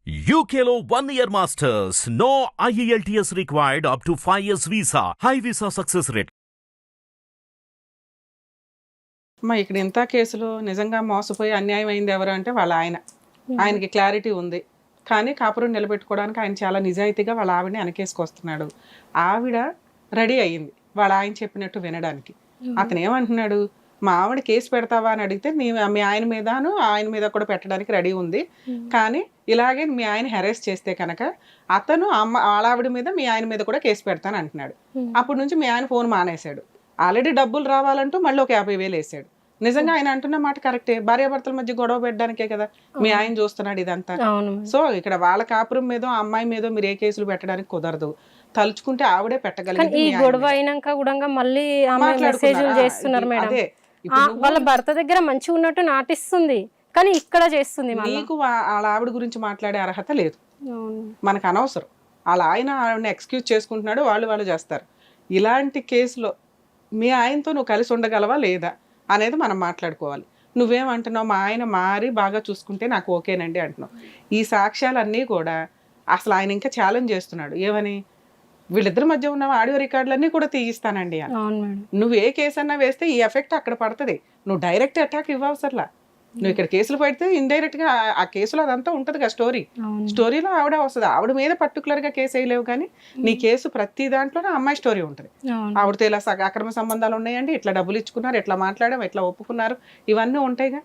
UKLO 1 year masters. No IELTS required up to 5 years visa. High visa success rate. ఇక్కడ ఇంత కేసులో నిజంగా మోసపోయి అన్యాయం అయింది ఎవరు అంటే వాళ్ళ ఆయన. ఆయనకి క్లారిటీ ఉంది, కానీ కాపురం నిలబెట్టుకోవడానికి ఆయన చాలా నిజాయితీగా వాళ్ళ ఆవిడని వెనకేసుకొస్తున్నాడు. ఆవిడ రెడీ అయ్యింది వాళ్ళ ఆయన చెప్పినట్టు వినడానికి. అతను ఏమంటున్నాడు, మా ఆవిడ కేసు పెడతావా అని అడిగితే మీ ఆయన మీదను ఆయన మీద కూడా పెట్టడానికి రెడీ ఉంది, కానీ ఇలాగే మీ ఆయన హెరాస్ చేస్తే కనుక అతను వాళ్ళ ఆవిడ మీద మీ ఆయన మీద కూడా కేసు పెడతాను అంటున్నాడు. అప్పటి నుంచి మీ ఆయన ఫోన్ మానేశాడు. ఆల్రెడీ డబ్బులు రావాలంటూ మళ్ళీ ఒక 50,000 వేసాడు. నిజంగా ఆయన అంటున్న మాట కరెక్టే, భార్యాభర్తల మధ్య గొడవ పెట్టడానికే కదా మీ ఆయన చూస్తున్నాడు ఇదంతా. సో ఇక్కడ వాళ్ళ కాపురం మీదో అమ్మాయి మీదో మీరు ఏ కేసులు పెట్టడానికి కుదరదు. తలుచుకుంటే ఆవిడే పెట్టగలిగింది. వాళ్ళ భర్త దగ్గర మంచిగా ఉన్నట్టు నాటిస్తుంది, కానీ ఇక్కడ చేస్తుంది. నీకు వాళ్ళ ఆవిడ గురించి మాట్లాడే అర్హత లేదు, మనకు అనవసరం. వాళ్ళ ఆయన ఆవిడని ఎక్స్క్యూజ్ చేసుకుంటున్నాడు, వాళ్ళు చేస్తారు. ఇలాంటి కేసులో మీ ఆయనతో నువ్వు కలిసి ఉండగలవా లేదా అనేది మనం మాట్లాడుకోవాలి. నువ్వేమంటున్నావు, మా ఆయన మారి బాగా చూసుకుంటే నాకు ఓకేనండి అంటున్నావు. ఈ సాక్ష్యాలన్నీ కూడా అసలు ఆయన ఇంకా ఛాలెంజ్ చేస్తున్నాడు. ఏమని, వీళ్ళిద్దరి మధ్య ఉన్న ఆడియో రికార్డులన్నీ కూడా తీయిస్తానండి అని. నువ్వు ఏ కేసు అన్నా వేస్తే ఈ ఎఫెక్ట్ అక్కడ పడుతుంది. నువ్వు డైరెక్ట్ అటాక్ ఇవ్వవసరలా. నువ్వు ఇక్కడ కేసులు పెడితే ఇండైరెక్ట్ గా ఆ కేసులో అదంతా ఉంటది కదా స్టోరీలో ఆవిడ వస్తుంది. ఆవిడ మీద పర్టికులర్ గా కేసు వేయలేవు, కానీ నీ కేసు ప్రతి దాంట్లోనే అమ్మాయి స్టోరీ ఉంటుంది. ఆవిడతో ఇలా అక్రమ సంబంధాలు ఉన్నాయండి, ఇట్లా డబ్బులు ఇచ్చుకున్నారు, ఎట్లా మాట్లాడాం, ఎట్లా ఒప్పుకున్నారు, ఇవన్నీ ఉంటాయిగా.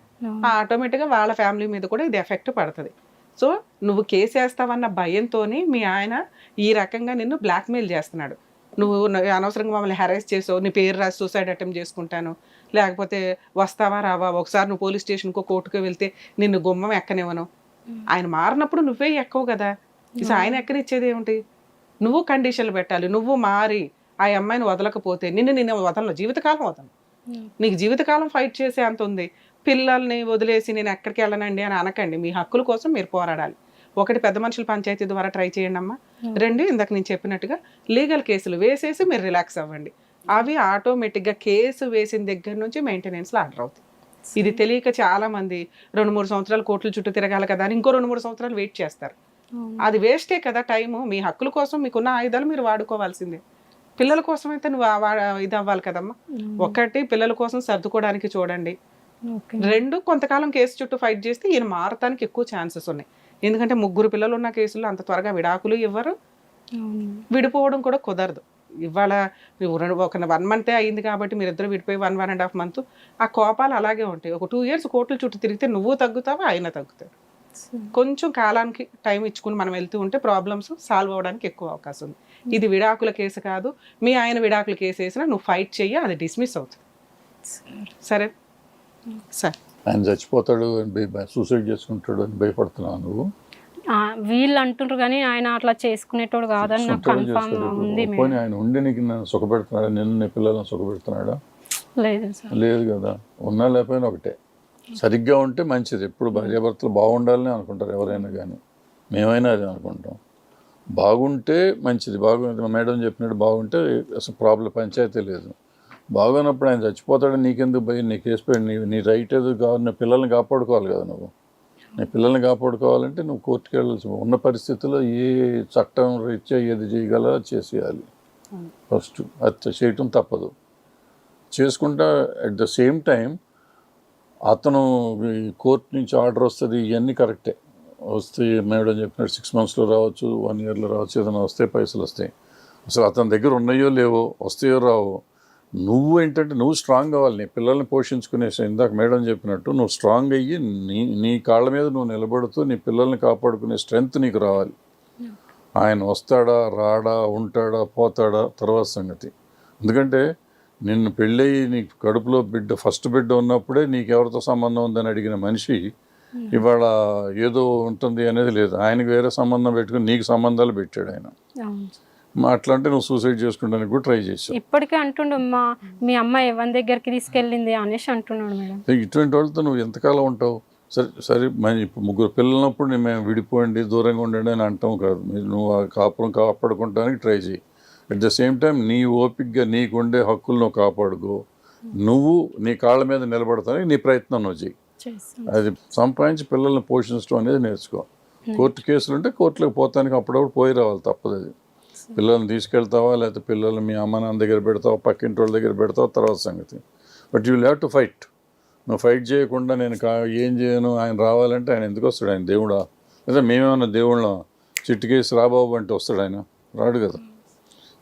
ఆటోమేటిక్ గా వాళ్ళ ఫ్యామిలీ మీద కూడా ఇది ఎఫెక్ట్ పడుతుంది. సో నువ్వు కేసు వేస్తావన్న భయంతో మీ ఆయన ఈ రకంగా నిన్ను బ్లాక్మెయిల్ చేస్తున్నాడు. నువ్వు అనవసరంగా మమ్మల్ని హెరాస్ చేసావు, నీ పేరు రాసి సూసైడ్ అటెంప్ట్ చేసుకుంటాను, లేకపోతే వస్తావా రావా, ఒకసారి నువ్వు పోలీస్ స్టేషన్కో కోర్టుకో వెళ్తే నిన్ను గుమ్మం ఎక్కనివ్వను. ఆయన మారినప్పుడు నువ్వే ఎక్కవు కదా, ఆయన ఎక్కనిచ్చేది ఏమిటి? నువ్వు కండిషన్లు పెట్టాలి. నువ్వు మారి ఆ అమ్మాయిని వదలకపోతే నిన్ను వదలను, జీవితకాలం వదలను. నీకు జీవితకాలం ఫైట్ చేసే అంత ఉంది. పిల్లల్ని వదిలేసి నేను ఎక్కడికి వెళ్ళనండి అని అనకండి. మీ హక్కుల కోసం మీరు పోరాడాలి. ఒకటి, పెద్ద మనుషుల పంచాయతీ ద్వారా ట్రై చేయండి అమ్మా. 2, ఇందాక నేను చెప్పినట్టుగా లీగల్ కేసులు వేసేసి మీరు రిలాక్స్ అవ్వండి. అవి ఆటోమేటిక్గా కేసు వేసిన దగ్గర నుంచి మెయింటెనెన్స్లో ఆర్డర్ అవుతాయి. ఇది తెలియక చాలా మంది 2-3 సంవత్సరాలు కోర్టుల చుట్టూ తిరగాలి కదా అని ఇంకో 2-3 సంవత్సరాలు వెయిట్ చేస్తారు. అది వేస్టే కదా టైము. మీ హక్కుల కోసం మీకున్న ఆయుధాలు మీరు వాడుకోవాల్సిందే. పిల్లల కోసం అయితే నువ్వు ఇది అవ్వాలి కదమ్మా. ఒకటి, పిల్లల కోసం సర్దుకోవడానికి చూడండి. 2, కొంతకాలం కేసు చుట్టూ ఫైట్ చేస్తే ఈయన మారటానికి ఎక్కువ ఛాన్సెస్ ఉన్నాయి. ఎందుకంటే 3 పిల్లలు ఉన్న కేసుల్లో అంత త్వరగా విడాకులు ఇవ్వరు, విడిపోవడం కూడా కుదరదు. ఇవాళ ఒక 1 మంతే అయింది కాబట్టి మీరిద్దరు విడిపోయి 1.5 మంత్ ఆ కోపాలు అలాగే ఉంటాయి. ఒక 2 years కోర్టుల చుట్టూ తిరిగితే నువ్వు తగ్గుతావు, ఆయన తగ్గుతాడు. కొంచెం కాలానికి టైం ఇచ్చుకుని మనం వెళ్తూ ఉంటే ప్రాబ్లమ్స్ సాల్వ్ అవ్వడానికి ఎక్కువ అవకాశం ఉంది. ఇది విడాకుల కేసు కాదు. మీ ఆయన విడాకుల కేసు వేసినా నువ్వు ఫైట్ చెయ్యి, అది డిస్మిస్ అవుతుంది. సరే సార్, ఆయన చచ్చిపోతాడు, సూసైడ్ చేసుకుంటాడు అని భయపడుతున్నావు నువ్వు? వీళ్ళు అంటుండ్రు కానీ ఆయన అట్లా చేసుకునేటోడు కాదని నాకు కన్ఫర్మ్ ఉంది. ఆయన ఉండి నీకు నన్ను సుఖపెడుతున్నాడా, నిన్ను నీ పిల్లలను సుఖపెడుతున్నాడా? లేదు కదా. ఉన్నా లేకపోయినా ఒకటే. సరిగ్గా ఉంటే మంచిది. ఎప్పుడు భార్యాభర్తలు బాగుండాలని అనుకుంటారు ఎవరైనా, కానీ మేమైనా అది అనుకుంటాం. బాగుంటే మంచిది. మేడం చెప్పినట్టు బాగుంటే అసలు ప్రాబ్లం, పంచాయతీ లేదు. బాగున్నప్పుడు ఆయన చచ్చిపోతాడని నీకెందుకు భయం? నీ కేసు పెట్టి నీ రైట్ ఏదో కావాలి. నీ పిల్లల్ని కాపాడుకోవాలి కదా. నువ్వు నీ పిల్లల్ని కాపాడుకోవాలంటే నువ్వు కోర్టుకు వెళ్ళాల్సి ఉన్న పరిస్థితుల్లో ఏ చట్టం రీత్యా ఏది చేయగల చేసేయాలి. ఫస్ట్ అది చేయటం తప్పదు. చేసుకుంటా అట్ ద సేమ్ టైం అతను కోర్టు నుంచి ఆర్డర్ వస్తుంది, ఇవన్నీ కరెక్టే. వస్తే మేడం చెప్పినట్టు 6 monthsలో రావచ్చు, 1 yearలో రావచ్చు. ఏదైనా వస్తే పైసలు వస్తాయి. అసలు అతని దగ్గర ఉన్నాయో లేవో, వస్తాయో రావో. నువ్వు ఏంటంటే నువ్వు స్ట్రాంగ్ అవ్వాలి. నీ పిల్లల్ని పోషించుకునే, ఇందాక మేడం చెప్పినట్టు నువ్వు స్ట్రాంగ్ అయ్యి నీ కాళ్ళ మీద నువ్వు నిలబడుతూ నీ పిల్లల్ని కాపాడుకునే స్ట్రెంగ్త్ నీకు రావాలి. ఆయన వస్తాడా, రాడా, ఉంటాడా, పోతాడా తర్వాత సంగతి. ఎందుకంటే నిన్ను పెళ్ళయి నీకు కడుపులో ఫస్ట్ బిడ్డ ఉన్నప్పుడే నీకెవరితో సంబంధం ఉందని అడిగిన మనిషి ఇవాళ ఏదో ఉంటుంది అనేది లేదు. ఆయనకు వేరే సంబంధం పెట్టుకుని నీకు సంబంధాలు పెట్టాడు ఆయన. అట్లా అంటే నువ్వు సూసైడ్ చేసుకుంటానికి కూడా ట్రై చేసావు. ఇప్పటికే అంటుండు, మీ అమ్మాయి ఎవరి దగ్గరికి తీసుకెళ్ళింది అనేసి అంటున్నాడు మేడం. ఇటువంటి వాళ్ళతో నువ్వు ఎంతకాలం ఉంటావు? సరే ఇప్పుడు 3 పిల్లలప్పుడు మేము విడిపోండి, దూరంగా ఉండండి అని అంటాం కాదు. నువ్వు ఆ కాపురం కాపాడుకుంటానికి ట్రై చేయి. అట్ ద సేమ్ టైం నీ ఓపికగా నీకుండే హక్కులు నువ్వు కాపాడుకో. నువ్వు నీ కాళ్ళ మీద నిలబడతానికి నీ ప్రయత్నం నువ్వు చెయ్యి. అది సంపాదించి పిల్లల్ని పోషించడం అనేది నేర్చుకో. కోర్టు కేసులు ఉంటే కోర్టులోకి పోతానికి అప్పుడప్పుడు పోయి రావాలి, తప్పదు అది. పిల్లల్ని తీసుకెళ్తావా, లేకపోతే పిల్లలు మీ అమ్మ నాన్న దగ్గర పెడతావా, పక్కింటి వాళ్ళ దగ్గర పెడతావా, తర్వాత సంగతి. But you will have to fight. నువ్వు ఫైట్ చేయకుండా నేను ఏం చేయను, ఆయన రావాలంటే ఆయన ఎందుకు వస్తాడు? ఆయన దేవుడా? లేదా మేమేమన్నా దేవుళ్ళం? చిట్టుకేసి రాబాబు అంటే వస్తాడు ఆయన? రాడు కదా.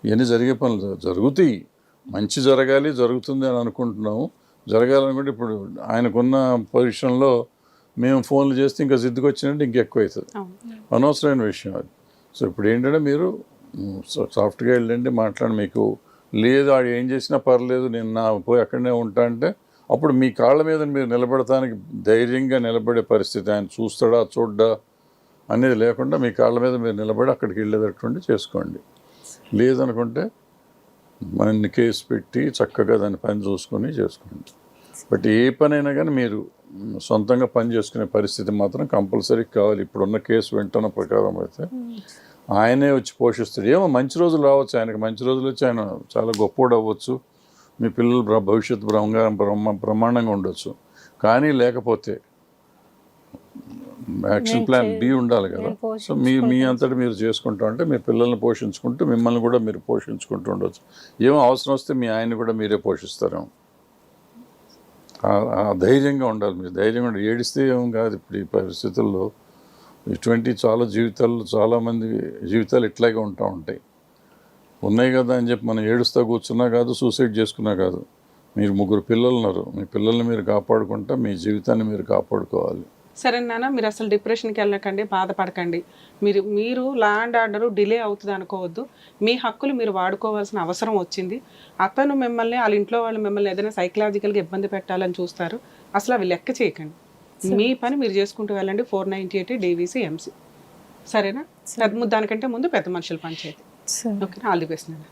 ఇవన్నీ జరిగే పనులు జరుగుతాయి. మంచి జరగాలి, జరుగుతుంది అని అనుకుంటున్నాము. జరగాలనుకుంటే ఇప్పుడు ఆయనకున్న పొజిషన్లో మేము ఫోన్లు చేస్తే ఇంకా జిద్దుకొచ్చినట్టు ఇంకెక్కువ అవుతుంది. అనవసరమైన విషయం అది. సో ఇప్పుడు ఏంటంటే మీరు సాఫ్ట్గా వెళ్ళండి, మాట్లాడి, మీకు లేదు ఆడు ఏం చేసినా పర్లేదు నేను పోయి అక్కడనే ఉంటా అంటే అప్పుడు మీ కాళ్ళ మీద మీరు నిలబడటానికి ధైర్యంగా నిలబడే పరిస్థితి ఆయన చూస్తాడా చూడ్డా అనేది లేకుండా మీ కాళ్ళ మీద మీరు నిలబడి అక్కడికి వెళ్ళేటటువంటి చేసుకోండి. లేదనుకుంటే మన కేసు పెట్టి చక్కగా దాని పని చూసుకొని చేసుకోండి. బట్ ఏ పనైనా కానీ మీరు సొంతంగా పని చేసుకునే పరిస్థితి మాత్రం కంపల్సరీ కావాలి. ఇప్పుడున్న కేసు వింటున్న ప్రకారం అయితే ఆయనే వచ్చి పోషిస్తాడు. ఏమో మంచి రోజులు రావచ్చు, ఆయనకు మంచి రోజులు వచ్చి ఆయన చాలా గొప్పోడు అవ్వచ్చు, మీ పిల్లలు భవిష్యత్తు బ్రహ్మాండంగా ఉండొచ్చు. కానీ లేకపోతే యాక్షన్ ప్లాన్ బి ఉండాలి కదా. సో మీ అంతటి మీరు చేసుకుంటూ ఉంటే మీ పిల్లల్ని పోషించుకుంటూ మిమ్మల్ని కూడా మీరు పోషించుకుంటూ ఉండొచ్చు. ఏమో అవసరం వస్తే మీ ఆయన్ని కూడా మీరే పోషిస్తారేమో. ధైర్యంగా ఉండాలి మీరు. ధైర్యంగా ఉండాలి. ఏడిస్తే ఏం కాదు. ఇప్పుడు ఈ పరిస్థితుల్లో ఇటువంటి చాలామంది జీవితాలు ఇట్లాగే ఉంటూ ఉంటాయి. ఉన్నాయి కదా అని చెప్పి మనం ఏడుస్తా కూర్చున్నా కాదు, సూసైడ్ చేసుకున్నా కాదు. మీరు 3 పిల్లలు ఉన్నారు. మీ పిల్లల్ని మీరు కాపాడుకుంటా మీ జీవితాన్ని మీరు కాపాడుకోవాలి. సరే నాన్న, మీరు అసలు డిప్రెషన్కి వెళ్ళకండి, బాధపడకండి. మీరు లా అండ్ ఆర్డర్ డిలే అవుతుంది అనుకోవద్దు. మీ హక్కులు మీరు వాడుకోవాల్సిన అవసరం వచ్చింది. అతను మిమ్మల్ని, వాళ్ళ ఇంట్లో వాళ్ళు మిమ్మల్ని ఏదైనా సైకలాజికల్గా ఇబ్బంది పెట్టాలని చూస్తారు. అసలు అవి లెక్క చేయకండి. మీ పని మీరు చేసుకుంటూ వెళ్ళండి. 498 DVC MC. సరేనా? దానికంటే ముందు పెద్ద మనుషుల పంచాయతీ. ఓకే, ఆల్ ది బెస్ట్ నాన్న.